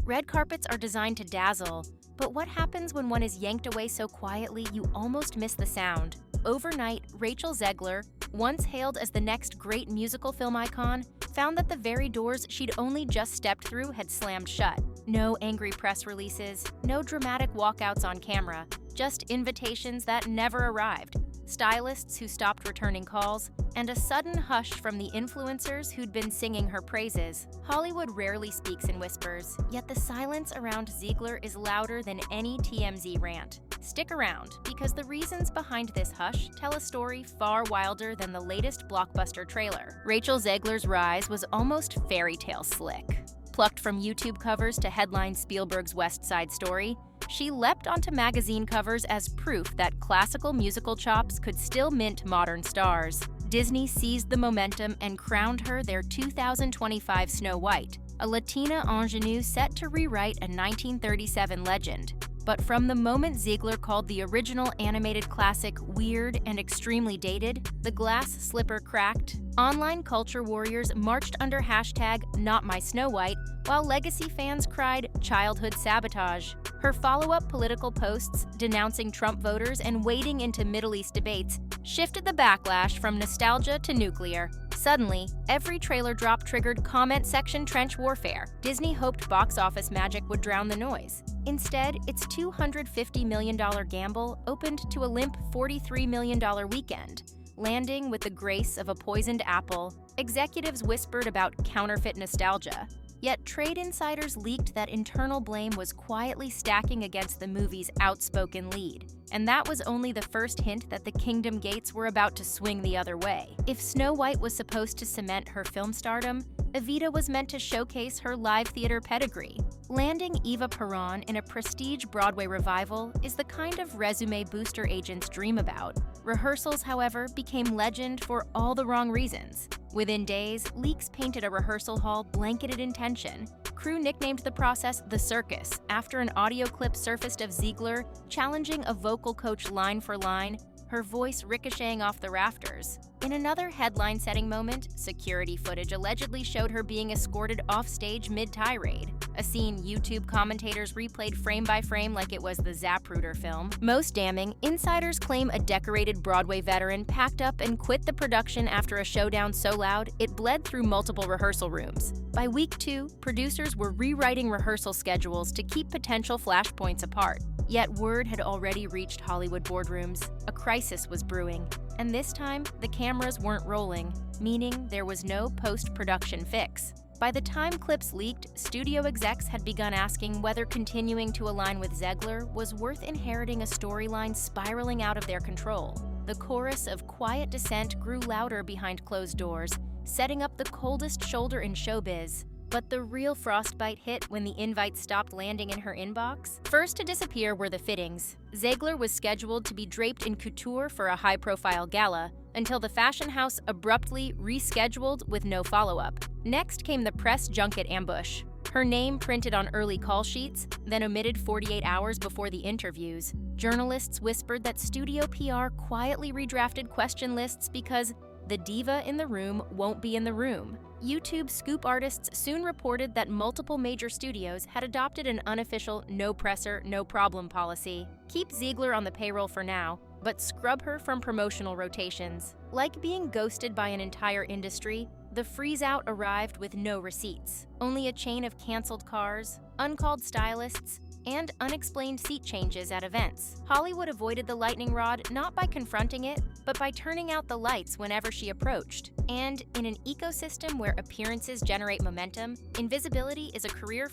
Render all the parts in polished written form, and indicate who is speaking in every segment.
Speaker 1: Red carpets are designed to dazzle, but what happens when one is yanked away so quietly you almost miss the sound? Overnight, Rachel Zegler, once hailed as the next great musical film icon, found that the very doors she'd only just stepped through had slammed shut. No angry press releases, no dramatic walkouts on camera, just invitations that never arrived, stylists who stopped returning calls, and a sudden hush from the influencers who'd been singing her praises. Hollywood rarely speaks in whispers, yet the silence around Zegler is louder than any TMZ rant. Stick around, because the reasons behind this hush tell a story far wilder than the latest blockbuster trailer. Rachel Zegler's rise was almost fairy tale slick. Plucked from YouTube covers to headline Spielberg's West Side Story, she leapt onto magazine covers as proof that classical musical chops could still mint modern stars. Disney seized the momentum and crowned her their 2025 Snow White, a Latina ingenue set to rewrite a 1937 legend. But from the moment Zegler called the original animated classic weird and extremely dated, the glass slipper cracked. Online culture warriors marched under hashtag #NotMySnowWhite, while legacy fans cried childhood sabotage. Her follow-up political posts denouncing Trump voters and wading into Middle East debates shifted the backlash from nostalgia to nuclear. Suddenly, every trailer drop triggered comment section trench warfare. Disney hoped box office magic would drown the noise. Instead, its $250 million gamble opened to a limp $43 million weekend, landing with the grace of a poisoned apple. Executives whispered about counterfeit nostalgia. Yet trade insiders leaked that internal blame was quietly stacking against the movie's outspoken lead. And that was only the first hint that the Kingdom Gates were about to swing the other way. If Snow White was supposed to cement her film stardom, Evita was meant to showcase her live theater pedigree. Landing Eva Peron in a prestige Broadway revival is the kind of resume booster agents dream about. Rehearsals, however, became legend for all the wrong reasons. Within days, leaks painted a rehearsal hall blanketed in tension. Crew nicknamed the process the circus after an audio clip surfaced of Zegler challenging a vocal coach line for line, her voice ricocheting off the rafters. In another headline-setting moment, security footage allegedly showed her being escorted off-stage mid-tirade, a scene YouTube commentators replayed frame by frame like it was the Zapruder film. Most damning, insiders claim a decorated Broadway veteran packed up and quit the production after a showdown so loud it bled through multiple rehearsal rooms. By week 2, producers were rewriting rehearsal schedules to keep potential flashpoints apart. Yet word had already reached Hollywood boardrooms. A crisis was brewing. And this time, the cameras weren't rolling, meaning there was no post-production fix. By the time clips leaked, studio execs had begun asking whether continuing to align with Zegler was worth inheriting a storyline spiraling out of their control. The chorus of quiet dissent grew louder behind closed doors, setting up the coldest shoulder in showbiz. But the real frostbite hit when the invites stopped landing in her inbox. First to disappear were the fittings. Zegler was scheduled to be draped in couture for a high-profile gala, until the fashion house abruptly rescheduled with no follow-up. Next came the press junket ambush. Her name printed on early call sheets, then omitted 48 hours before the interviews. Journalists whispered that studio PR quietly redrafted question lists because the diva in the room won't be in the room. YouTube scoop artists soon reported that multiple major studios had adopted an unofficial no presser, no problem policy. Keep Zegler on the payroll for now, but scrub her from promotional rotations. Like being ghosted by an entire industry, the freeze-out arrived with no receipts. Only a chain of canceled cars, uncalled stylists, and unexplained seat changes at events. Hollywood avoided the lightning rod not by confronting it, but by turning out the lights whenever she approached. And in an ecosystem where appearances generate momentum, invisibility is a career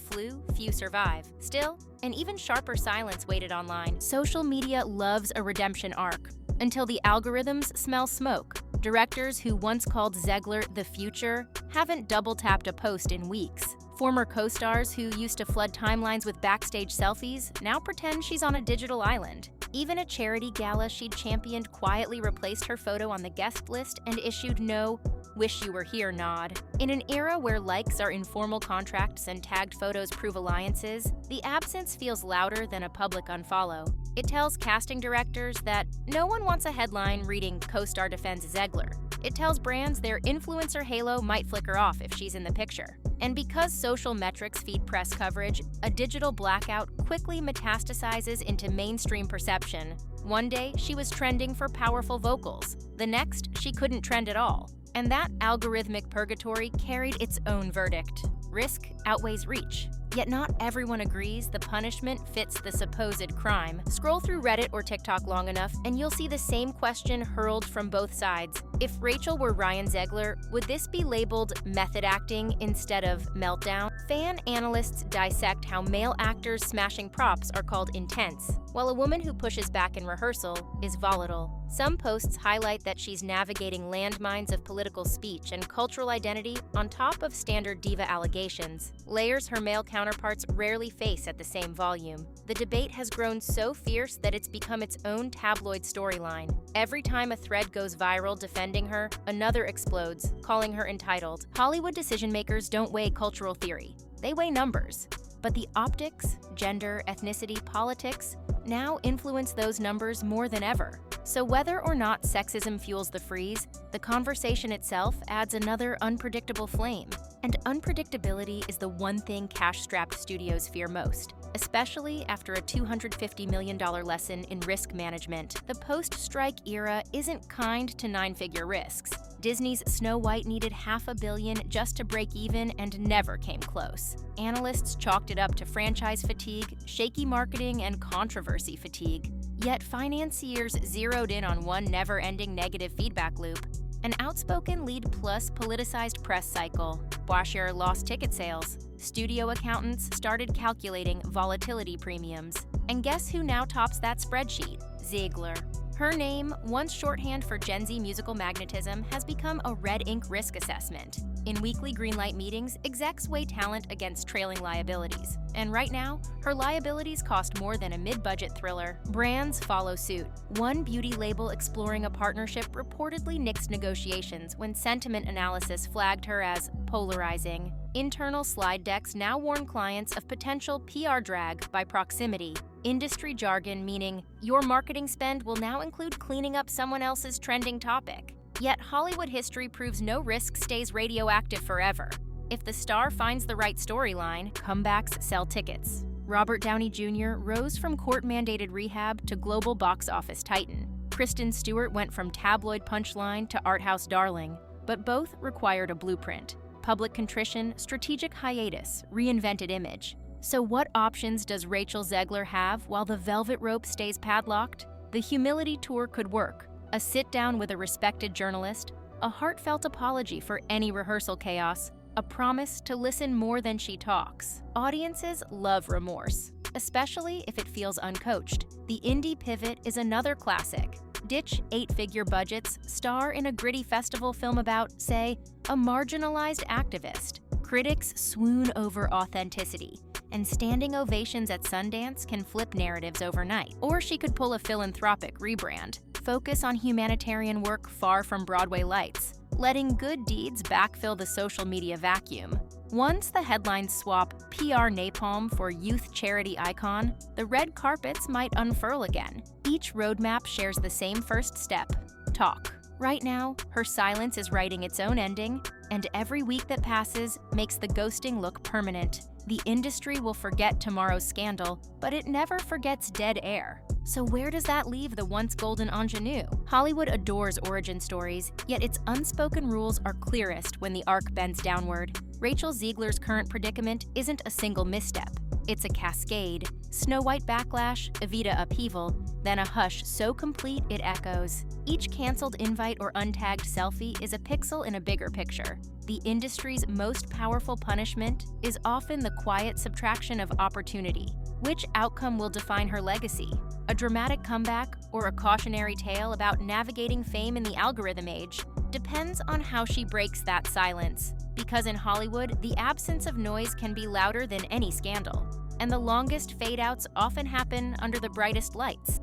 Speaker 1: few survive. Still, an even sharper silence waited online. Social media loves a redemption arc, until the algorithms smell smoke. Directors who once called Zegler the future haven't double-tapped a post in weeks. Former co-stars who used to flood timelines with backstage selfies now pretend she's on a digital island. Even a charity gala she'd championed quietly replaced her photo on the guest list and issued no "wish you were here" nod. In an era where likes are informal contracts and tagged photos prove alliances, the absence feels louder than a public unfollow. It tells casting directors that no one wants a headline reading "co-star defends Zegler." It tells brands their influencer halo might flicker off if she's in the picture. And because social metrics feed press coverage, a digital blackout quickly metastasizes into mainstream perception. One day, she was trending for powerful vocals. The next, she couldn't trend at all. And that algorithmic purgatory carried its own verdict. Risk outweighs reach. Yet not everyone agrees the punishment fits the supposed crime. Scroll through Reddit or TikTok long enough, and you'll see the same question hurled from both sides. If Rachel were Ryan Zegler, would this be labeled method acting instead of meltdown? Fan analysts dissect how male actors smashing props are called intense, while a woman who pushes back in rehearsal is volatile. Some posts highlight that she's navigating landmines of political speech and cultural identity on top of standard diva allegations, layers her male counterparts rarely face at the same volume. The debate has grown so fierce that it's become its own tabloid storyline. Every time a thread goes viral defending her, another explodes, calling her entitled. Hollywood decision-makers don't weigh cultural theory. They weigh numbers. But the optics, gender, ethnicity, politics now influence those numbers more than ever. So whether or not sexism fuels the freeze, the conversation itself adds another unpredictable flame. And unpredictability is the one thing cash-strapped studios fear most, especially after a $250 million lesson in risk management. The post-strike era isn't kind to nine-figure risks. Disney's Snow White needed $500 million just to break even and never came close. Analysts chalked it up to franchise fatigue, shaky marketing, and controversy fatigue. Yet financiers zeroed in on one never-ending negative feedback loop: an outspoken lead plus politicized press cycle. Washer lost ticket sales. Studio accountants started calculating volatility premiums. And guess who now tops that spreadsheet? Zegler. Her name, once shorthand for Gen Z musical magnetism, has become a red ink risk assessment. In weekly greenlight meetings, execs weigh talent against trailing liabilities. And right now, her liabilities cost more than a mid-budget thriller. Brands follow suit. One beauty label exploring a partnership reportedly nixed negotiations when sentiment analysis flagged her as polarizing. Internal slide decks now warn clients of potential PR drag by proximity. Industry jargon meaning your marketing spend will now include cleaning up someone else's trending topic. Yet Hollywood history proves no risk stays radioactive forever. If the star finds the right storyline, comebacks sell tickets. Robert Downey Jr. rose from court-mandated rehab to global box office titan. Kristen Stewart went from tabloid punchline to art house darling, but both required a blueprint: public contrition, strategic hiatus, reinvented image. So what options does Rachel Zegler have while the velvet rope stays padlocked? The humility tour could work. A sit-down with a respected journalist, a heartfelt apology for any rehearsal chaos, a promise to listen more than she talks. Audiences love remorse, especially if it feels uncoached. The indie pivot is another classic. Ditch 8-figure budgets, star in a gritty festival film about, say, a marginalized activist. Critics swoon over authenticity, and standing ovations at Sundance can flip narratives overnight. Or she could pull a philanthropic rebrand, focus on humanitarian work far from Broadway lights, letting good deeds backfill the social media vacuum. Once the headlines swap PR napalm for youth charity icon, the red carpets might unfurl again. Each roadmap shares the same first step: talk. Right now, her silence is writing its own ending, and every week that passes makes the ghosting look permanent. The industry will forget tomorrow's scandal, but it never forgets dead air. So where does that leave the once golden ingenue? Hollywood adores origin stories, yet its unspoken rules are clearest when the arc bends downward. Rachel Zegler's current predicament isn't a single misstep. It's a cascade: Snow White backlash, Evita upheaval, then a hush so complete it echoes. Each canceled invite or untagged selfie is a pixel in a bigger picture. The industry's most powerful punishment is often the quiet subtraction of opportunity. Which outcome will define her legacy? A dramatic comeback or a cautionary tale about navigating fame in the algorithm age? Depends on how she breaks that silence. Because in Hollywood, the absence of noise can be louder than any scandal, and the longest fade-outs often happen under the brightest lights.